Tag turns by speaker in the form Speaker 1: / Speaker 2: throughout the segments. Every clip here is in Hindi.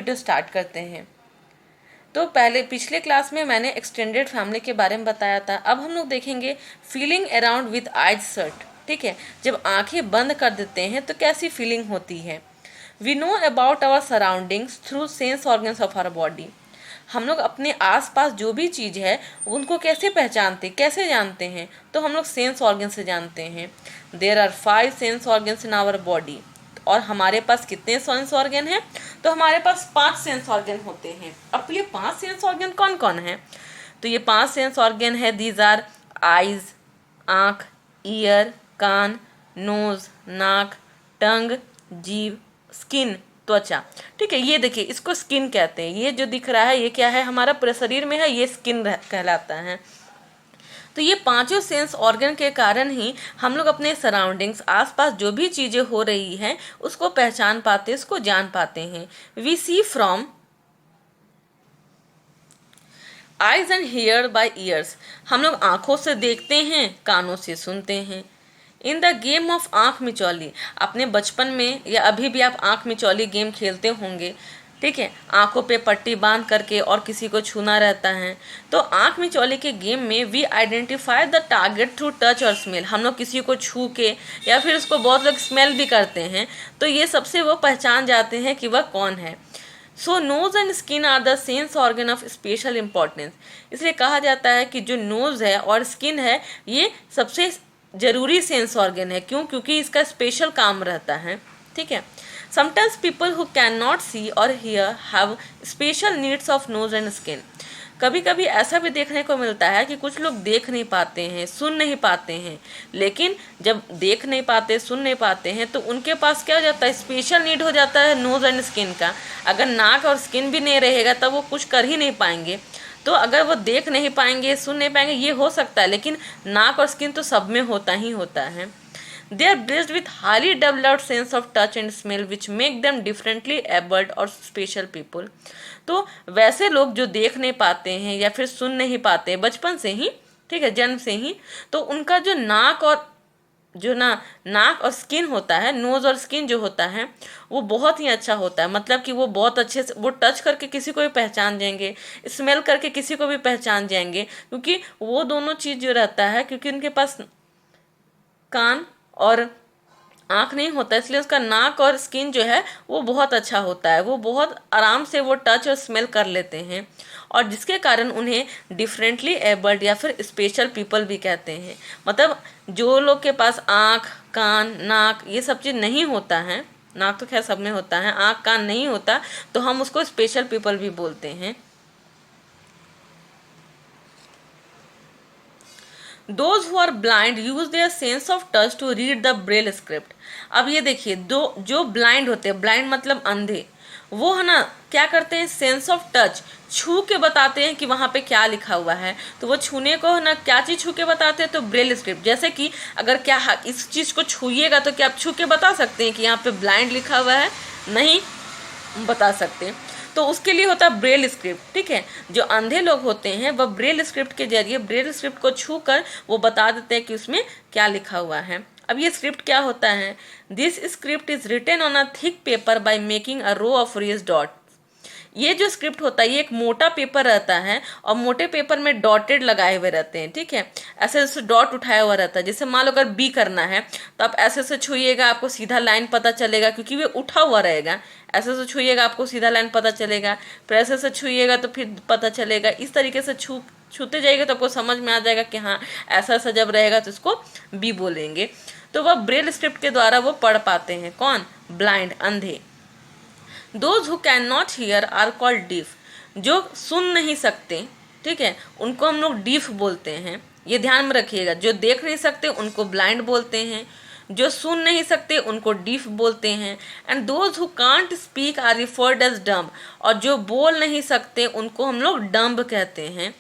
Speaker 1: वीडियो स्टार्ट करते हैं। तो पहले पिछले क्लास में मैंने एक्सटेंडेड फैमिली के बारे में बताया था। अब हम लोग देखेंगे feeling around with eyes shut. ठीक है, जब आंखें बंद कर देते हैं तो कैसी फीलिंग होती है। We know about our surroundings through sense organs of our body. हम लोग अपने आसपास जो भी चीज़ है उनको कैसे पहचानते, कैसे जानते हैं, तो हम लोग सेंस ऑर्गन से जानते हैं। There are 5 sense organs in our body. और हमारे पास कितने सेंस ऑर्गन हैं, तो हमारे पास 5 सेंस ऑर्गन होते हैं। अब ये 5 सेंस ऑर्गन कौन कौन है, तो ये 5 सेंस ऑर्गन है। दीज आर आइज, आँख, ईयर, कान, नोज, नाक, टंग, जीभ, स्किन, त्वचा। ठीक है, ये देखिए इसको स्किन कहते हैं। ये जो दिख रहा है ये क्या है, हमारा पूरे शरीर में है, ये स्किन कहलाता है। तो ये पांचों सेंस ऑर्गन के कारण ही हम लोग अपने सराउंडिंग्स, आसपास जो भी चीज़ें हो रही हैं उसको पहचान पाते, उसको जान पाते हैं। We see from eyes and hear by ears. हम लोग आँखों से देखते हैं, कानों से सुनते हैं। इन द गेम ऑफ आँख मिचौली, अपने बचपन में या अभी भी आप आँख मिचौली गेम खेलते होंगे। ठीक है, आंखों पे पट्टी बांध करके और किसी को छूना रहता है। तो आँख मिचौली के गेम में we identify the target through touch और स्मेल। हम लोग किसी को छू के या फिर उसको बहुत लोग स्मेल भी करते हैं, तो ये सबसे वो पहचान जाते हैं कि वह कौन है। So nose and skin are the sense organ of special importance. इसलिए कहा जाता है कि जो नोज है और स्किन है ये सबसे जरूरी सेंस ऑर्गन है। क्यों? क्योंकि इसका स्पेशल काम रहता है। ठीक है, sometimes people who can not see और hear have special needs of nose and skin. कभी कभी ऐसा भी देखने को मिलता है कि कुछ लोग देख नहीं पाते हैं, सुन नहीं पाते हैं, लेकिन जब देख नहीं पाते, सुन नहीं पाते हैं तो उनके पास क्या हो जाता है, स्पेशल नीड हो जाता है नोज एंड स्किन का। अगर नाक और स्किन भी नहीं रहेगा तब वो कुछ कर ही नहीं पाएंगे। तो अगर वो देख नहीं पाएंगे, सुन नहीं पाएंगे, ये हो सकता है, लेकिन नाक और स्किन तो सब में होता ही होता है। They are blessed with highly developed sense of touch and smell which make them differently abled और special people। तो वैसे लोग जो देख नहीं पाते हैं या फिर सुन नहीं पाते बचपन से ही, ठीक है, जन्म से ही, तो उनका जो नाक और स्किन होता है, नोज और स्किन जो होता है वो बहुत ही अच्छा होता है। मतलब कि वो बहुत अच्छे से वो टच करके किसी को भी पहचान जाएंगे, स्मेल करके किसी को भी पहचान जाएंगे, क्योंकि वो दोनों चीज़ जो रहता है, क्योंकि उनके पास कान और आँख नहीं होता, इसलिए उसका नाक और स्किन जो है वो बहुत अच्छा होता है। वो बहुत आराम से वो टच और स्मेल कर लेते हैं, और जिसके कारण उन्हें डिफरेंटली एबल्ड या फिर स्पेशल पीपल भी कहते हैं। मतलब जो लोग के पास आँख, कान, नाक ये सब चीज़ नहीं होता है, नाक तो खैर सब में होता है, आँख कान नहीं होता, तो हम उसको स्पेशल पीपल भी बोलते हैं। Those who are blind use their sense of touch to read the braille script। अब ये देखिए, जो ब्लाइंड होते हैं, ब्लाइंड मतलब अंधे, वो है ना क्या करते हैं, सेंस ऑफ टच, छू के बताते हैं कि वहाँ पे क्या लिखा हुआ है। तो वो छूने को है ना क्या चीज़ छू के बताते हैं, तो ब्रेल स्क्रिप्ट। जैसे कि अगर क्या इस चीज़ को छूइएगा तो क्या आप छू के बता सकते हैं कि यहाँ पे ब्लाइंड लिखा हुआ है? नहीं बता सकते। तो उसके लिए होता है ब्रेल स्क्रिप्ट। ठीक है, जो अंधे लोग होते हैं वह ब्रेल स्क्रिप्ट के जरिए ब्रेल स्क्रिप्ट को छू कर वो बता देते हैं कि उसमें क्या लिखा हुआ है। अब ये स्क्रिप्ट क्या होता है, this script is written on a thick paper by making a row of raised dot. ये जो स्क्रिप्ट होता है ये एक मोटा पेपर रहता है और मोटे पेपर में डॉटेड लगाए हुए रहते हैं। ठीक है, ऐसे ऐसे डॉट उठाया हुआ रहता है। जैसे मान लो अगर बी करना है तो आप ऐसे से छूइएगा, आपको सीधा लाइन पता चलेगा, क्योंकि वो उठा हुआ रहेगा। ऐसे से छूइएगा आपको सीधा लाइन पता चलेगा, फिर ऐसे से छूइएगा तो फिर पता चलेगा। इस तरीके से छूते जाइएगा तो आपको समझ में आ जाएगा कि हाँ ऐसा ऐसा जब रहेगा तो इसको बी बोलेंगे। तो वह ब्रेल स्क्रिप्ट के द्वारा वो पढ़ पाते हैं। कौन? ब्लाइंड, अंधे। Those who can not hear are called deaf. जो सुन नहीं सकते, ठीक है, उनको हम लोग डीफ बोलते हैं। ये ध्यान में रखिएगा, जो देख नहीं सकते उनको ब्लाइंड बोलते हैं, जो सुन नहीं सकते उनको डीफ बोलते हैं। And those who can't speak are referred as dumb. और जो बोल नहीं सकते उनको हम लोग डम्ब कहते हैं।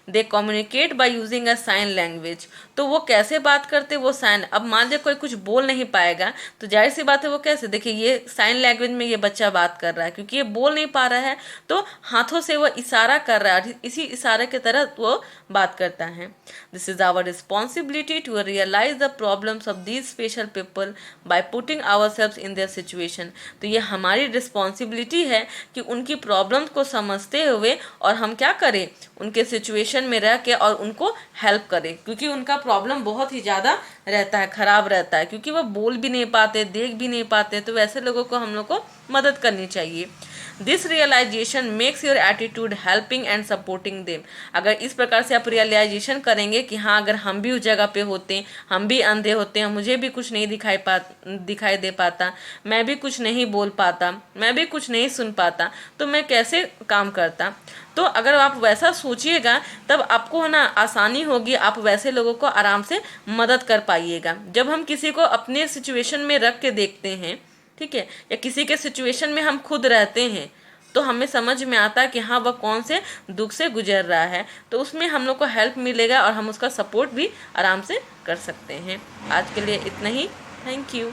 Speaker 1: They communicate by using a sign language. तो वो कैसे बात करते, वो साइन, अब मान लीजिए कोई कुछ बोल नहीं पाएगा तो जाहिर सी बात है वो कैसे, देखिए ये साइन लैंग्वेज में ये बच्चा बात कर रहा है, क्योंकि ये बोल नहीं पा रहा है तो हाथों से वो इशारा कर रहा है, इसी इशारे की तरह वो बात करता है। This is our responsibility to realise the problems of these special people by putting ourselves in their situation. तो ये हमारी रिस्पॉन्सिबिलिटी है कि उनकी प्रॉब्लम्स को समझते हुए और हम क्या करें, उनके सिचुएशन में रह के और उनको हेल्प करें, क्योंकि उनका प्रॉब्लम बहुत ही ज़्यादा रहता है, ख़राब रहता है, क्योंकि वो बोल भी नहीं पाते, देख भी नहीं पाते, तो वैसे लोगों को हम लोग को मदद करनी चाहिए। This realisation makes your attitude helping and supporting them. अगर इस प्रकार से आप रियलाइजेशन करेंगे कि हाँ अगर हम भी उस जगह पे होते, हम भी अंधे होते हैं, मुझे भी कुछ नहीं दिखाई दे पाता, मैं भी कुछ नहीं बोल पाता, मैं भी कुछ नहीं सुन पाता, तो मैं कैसे काम करता। तो अगर आप वैसा सोचिएगा तब आपको है ना आसानी होगी, आप वैसे लोगों को आराम से मदद कर पाइएगा। जब हम किसी को अपने सिचुएशन में रख के देखते हैं, ठीक है, या किसी के सिचुएशन में हम खुद रहते हैं, तो हमें समझ में आता है कि हाँ वह कौन से दुख से गुजर रहा है, तो उसमें हम लोग को हेल्प मिलेगा और हम उसका सपोर्ट भी आराम से कर सकते हैं। आज के लिए इतना ही। Thank you.